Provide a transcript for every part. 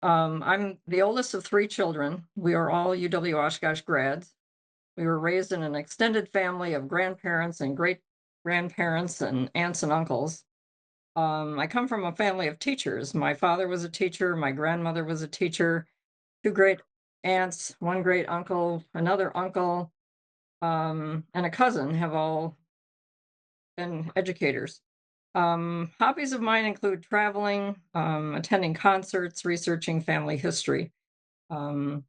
I'm the oldest of three children. We are all UW-Oshkosh grads. We were raised in an extended family of grandparents and great grandparents and aunts and uncles. I come from a family of teachers. My father was a teacher. My grandmother was a teacher. Two great aunts, one great uncle, another uncle, and a cousin have all been educators. Hobbies of mine include traveling, attending concerts, researching family history. And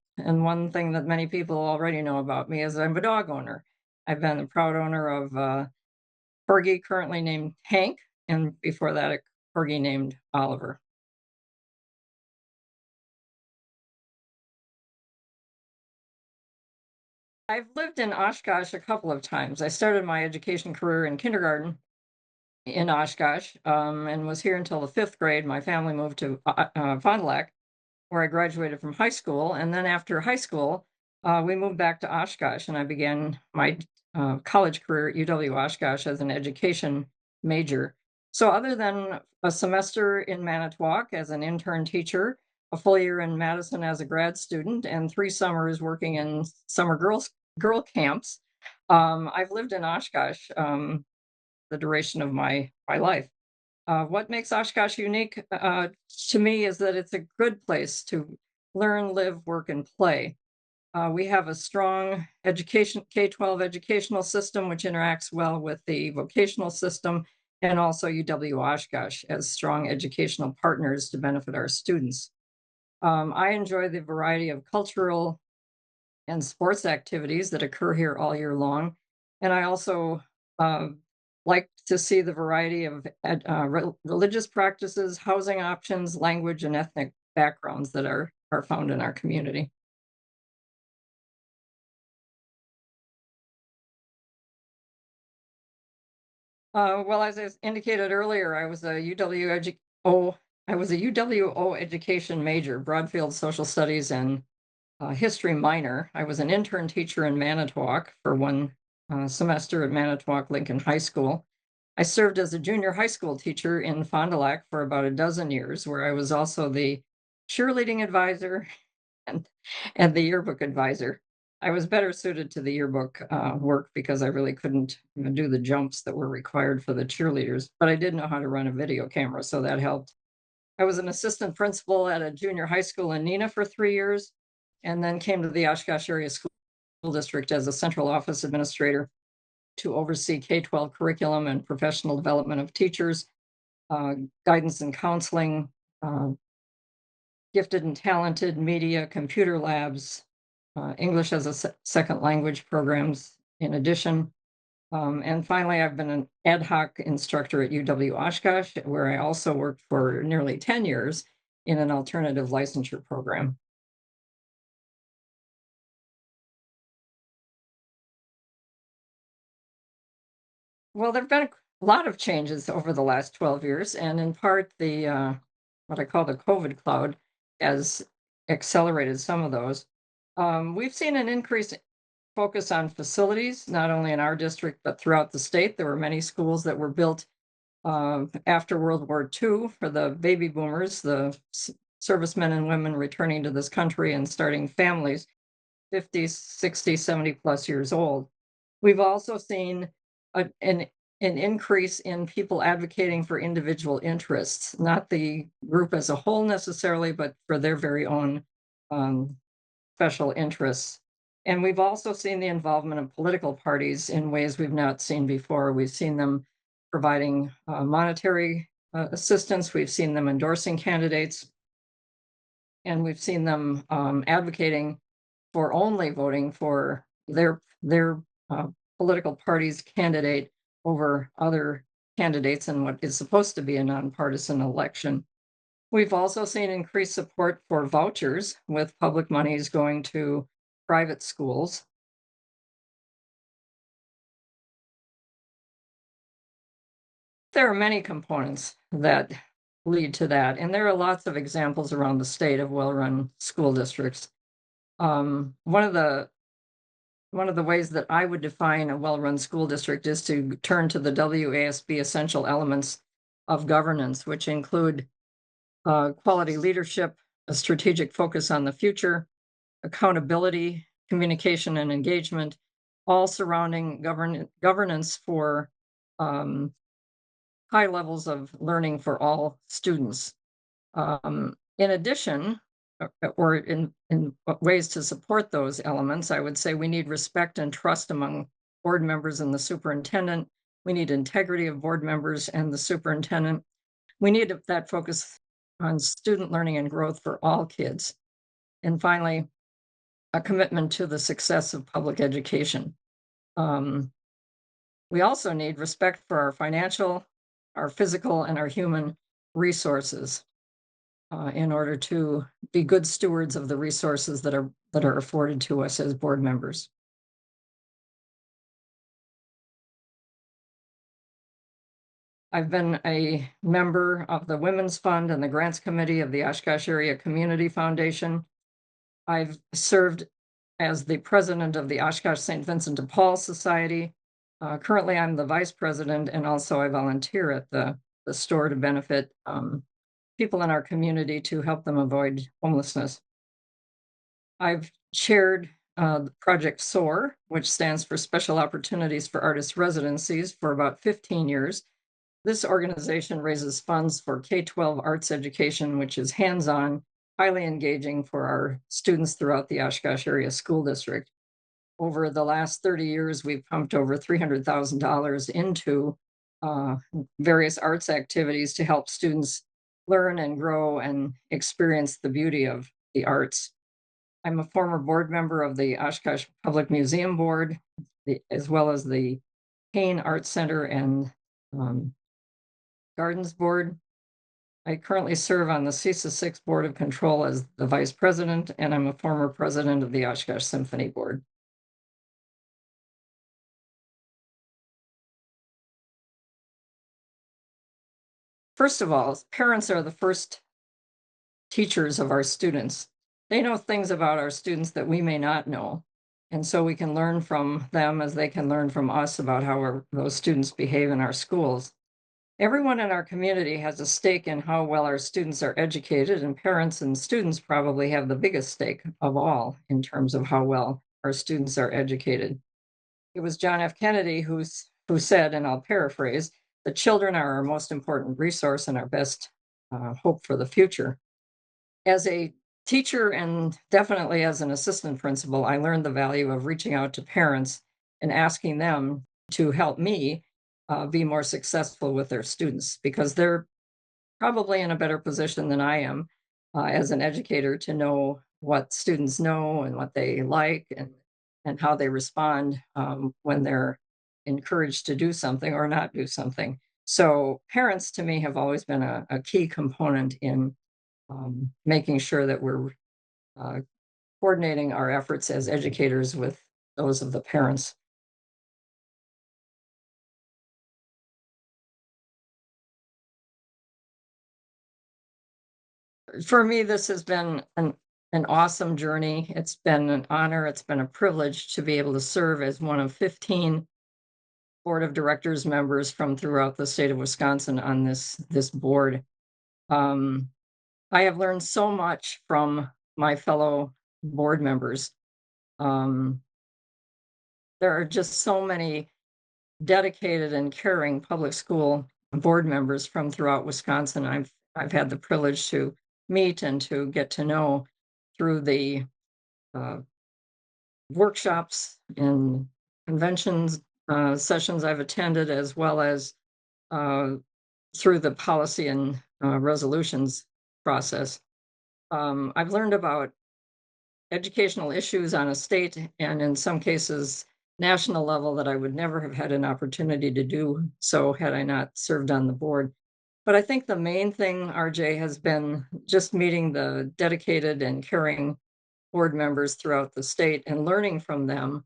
one thing that many people already know about me is I'm a dog owner. I've been the proud owner of a corgi currently named Hank, and before that, a corgi named Oliver. I've lived in Oshkosh a couple of times. I started my education career in kindergarten in Oshkosh and was here until the fifth grade. My family moved to Fond du Lac, where I graduated from high school. And then after high school, we moved back to Oshkosh, and I began my college career at UW-Oshkosh as an education major. So, other than a semester in Manitowoc as an intern teacher, a full year in Madison as a grad student, and 3 summers working in summer girl camps, I've lived in Oshkosh the duration of my life. What makes Oshkosh unique to me is that it's a good place to learn, live, work, and play. We have a strong education, K-12 educational system, which interacts well with the vocational system, and also UW-Oshkosh as strong educational partners to benefit our students. I enjoy the variety of cultural and sports activities that occur here all year long. And I also uh, like to see the variety of religious practices, housing options, language, and ethnic backgrounds that are found in our community. Well, as I indicated earlier, I was a I was a UWO education major, Broadfield Social Studies and history minor. I was an intern teacher in Manitowoc for one semester at Manitowoc Lincoln High School. I served as a junior high school teacher in Fond du Lac for about a dozen years, where I was also the cheerleading advisor and and the yearbook advisor. I was better suited to the yearbook work because I really couldn't do the jumps that were required for the cheerleaders, but I did know how to run a video camera, so that helped. I was an assistant principal at a junior high school in Neenah for 3 years, and then came to the Oshkosh Area School District as a central office administrator to oversee K-12 curriculum and professional development of teachers, uh, guidance and counseling, uh, gifted and talented media, computer labs, English as a second language programs in addition. And finally, I've been an ad hoc instructor at UW-Oshkosh, where I also worked for nearly 10 years in an alternative licensure program. Well, there've been a lot of changes over the last 12 years, and in part, the what I call the COVID cloud has accelerated some of those. We've seen an increase focus on facilities, not only in our district, but throughout the state. There were many schools that were built after World War II for the baby boomers, the servicemen and women returning to this country and starting families, 50, 60, 70 plus years old. We've also seen an increase in people advocating for individual interests, not the group as a whole necessarily, but for their very own um, special interests. And we've also seen the involvement of political parties in ways we've not seen before. We've seen them providing monetary assistance, we've seen them endorsing candidates, and we've seen them advocating for only voting for their political party's candidate over other candidates in what is supposed to be a nonpartisan election. We've also seen increased support for vouchers with public monies going to private schools. There are many components that lead to that, and there are lots of examples around the state of well-run school districts. Um, one of the one of the ways that I would define a well-run school district is to turn to the WASB essential elements of governance, which include quality leadership, a strategic focus on the future, accountability, communication, and engagement, all surrounding governance for high levels of learning for all students. In addition, or in ways to support those elements, I would say we need respect and trust among board members and the superintendent. We need integrity of board members and the superintendent. We need that focus on student learning and growth for all kids. And finally, a commitment to the success of public education. We also need respect for our financial, our physical, and our human resources in order to be good stewards of the resources that are afforded to us as board members. I've been a member of the Women's Fund and the Grants Committee of the Oshkosh Area Community Foundation. I've served as the president of the Oshkosh St. Vincent de Paul Society. Currently, I'm the vice president, and also I volunteer at the store to benefit people in our community to help them avoid homelessness. I've chaired Project SOAR, which stands for Special Opportunities for Artist Residencies, for about 15 years. This organization raises funds for K-12 arts education, which is hands-on, highly engaging for our students throughout the Oshkosh Area School District. Over the last 30 years, we've pumped over $300,000 into various arts activities to help students learn and grow and experience the beauty of the arts. I'm a former board member of the Oshkosh Public Museum Board, as well as the Payne Arts Center and Gardens Board. I currently serve on the CISA 6 Board of Control as the vice president, and I'm a former president of the Oshkosh Symphony Board. First of all, parents are the first teachers of our students. They know things about our students that we may not know. And so we can learn from them as they can learn from us about how those students behave in our schools. Everyone in our community has a stake in how well our students are educated, and parents and students probably have the biggest stake of all in terms of how well our students are educated. It was John F. Kennedy who said, and I'll paraphrase, "The children are our most important resource and our best hope for the future." As a teacher and definitely as an assistant principal, I learned the value of reaching out to parents and asking them to help me be more successful with their students, because they're probably in a better position than I am as an educator to know what students know and what they like and how they respond when they're encouraged to do something or not do something. So parents to me have always been a key component in making sure that we're coordinating our efforts as educators with those of the parents. For me, this has been an awesome journey. It's been an honor. It's been a privilege to be able to serve as one of 15 board of directors members from throughout the state of Wisconsin on this board. Um, I have learned so much from my fellow board members. Um, there are just so many dedicated and caring public school board members from throughout Wisconsin. I've had the privilege to meet and to get to know through the uh, workshops and conventions sessions I've attended, as well as uh, through the policy and resolutions process. I've learned about educational issues on a state and in some cases national level that I would never have had an opportunity to do so had I not served on the board. But I think the main thing, RJ, has been just meeting the dedicated and caring board members throughout the state and learning from them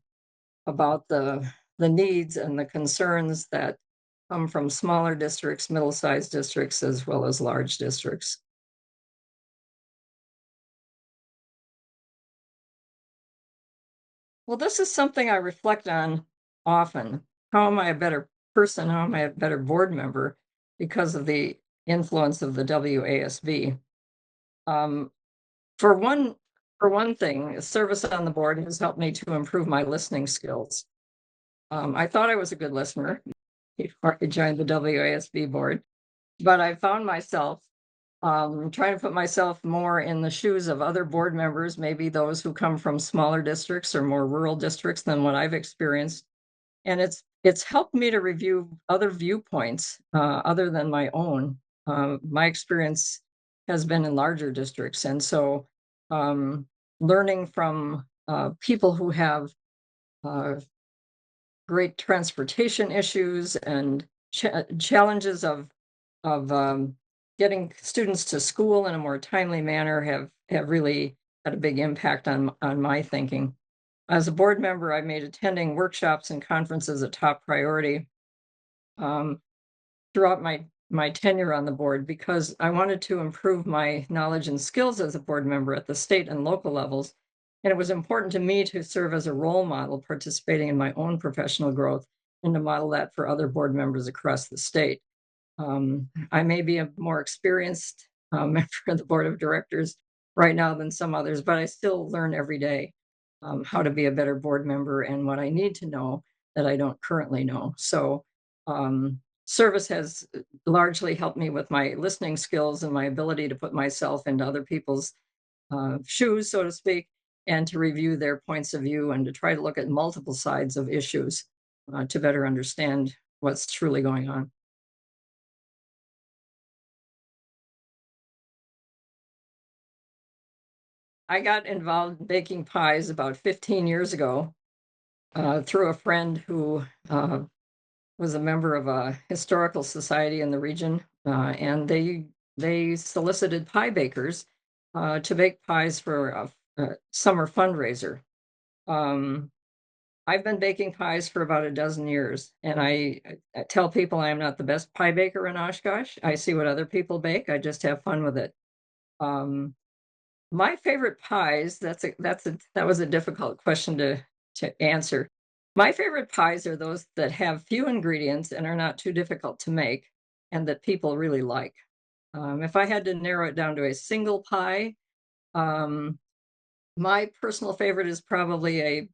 about the needs and the concerns that come from smaller districts, middle-sized districts, as well as large districts. Well, this is something I reflect on often. How am I a better person? How am I a better board member because of the influence of the WASB? Um, For one for one thing, service on the board has helped me to improve my listening skills. I thought I was a good listener before I joined the WASB board, but I found myself trying to put myself more in the shoes of other board members, maybe those who come from smaller districts or more rural districts than what I've experienced. And it's helped me to review other viewpoints other than my own. My experience has been in larger districts, and so um, learning from people who have uh, great transportation issues and challenges of getting students to school in a more timely manner have really had a big impact on my thinking. As a board member, I made attending workshops and conferences a top priority um, throughout my tenure on the board because I wanted to improve my knowledge and skills as a board member at the state and local levels. And it was important to me to serve as a role model, participating in my own professional growth and to model that for other board members across the state. I may be a more experienced member of the board of directors right now than some others, but I still learn every day how to be a better board member and what I need to know that I don't currently know. So, service has largely helped me with my listening skills and my ability to put myself into other people's shoes, so to speak, and to review their points of view and to try to look at multiple sides of issues to better understand what's truly going on. I got involved in baking pies about 15 years ago through a friend who was a member of a historical society in the region, and they solicited pie bakers to bake pies for a summer fundraiser. Um, I've been baking pies for about a dozen years, and I tell people I am not the best pie baker in Oshkosh. I see what other people bake. I just have fun with it. Um, My favorite pies, that was a difficult question to answer. My favorite pies are those that have few ingredients and are not too difficult to make and that people really like. If I had to narrow it down to a single pie, um, my personal favorite is probably a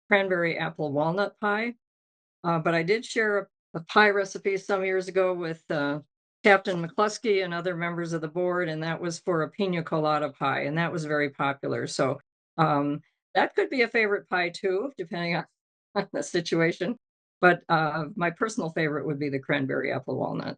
cranberry apple walnut pie. But I did share a pie recipe some years ago with Captain McCluskey and other members of the board, and that was for a pina colada pie, and that was very popular. So um, that could be a favorite pie too, depending on, on the situation. But my personal favorite would be the cranberry apple walnut.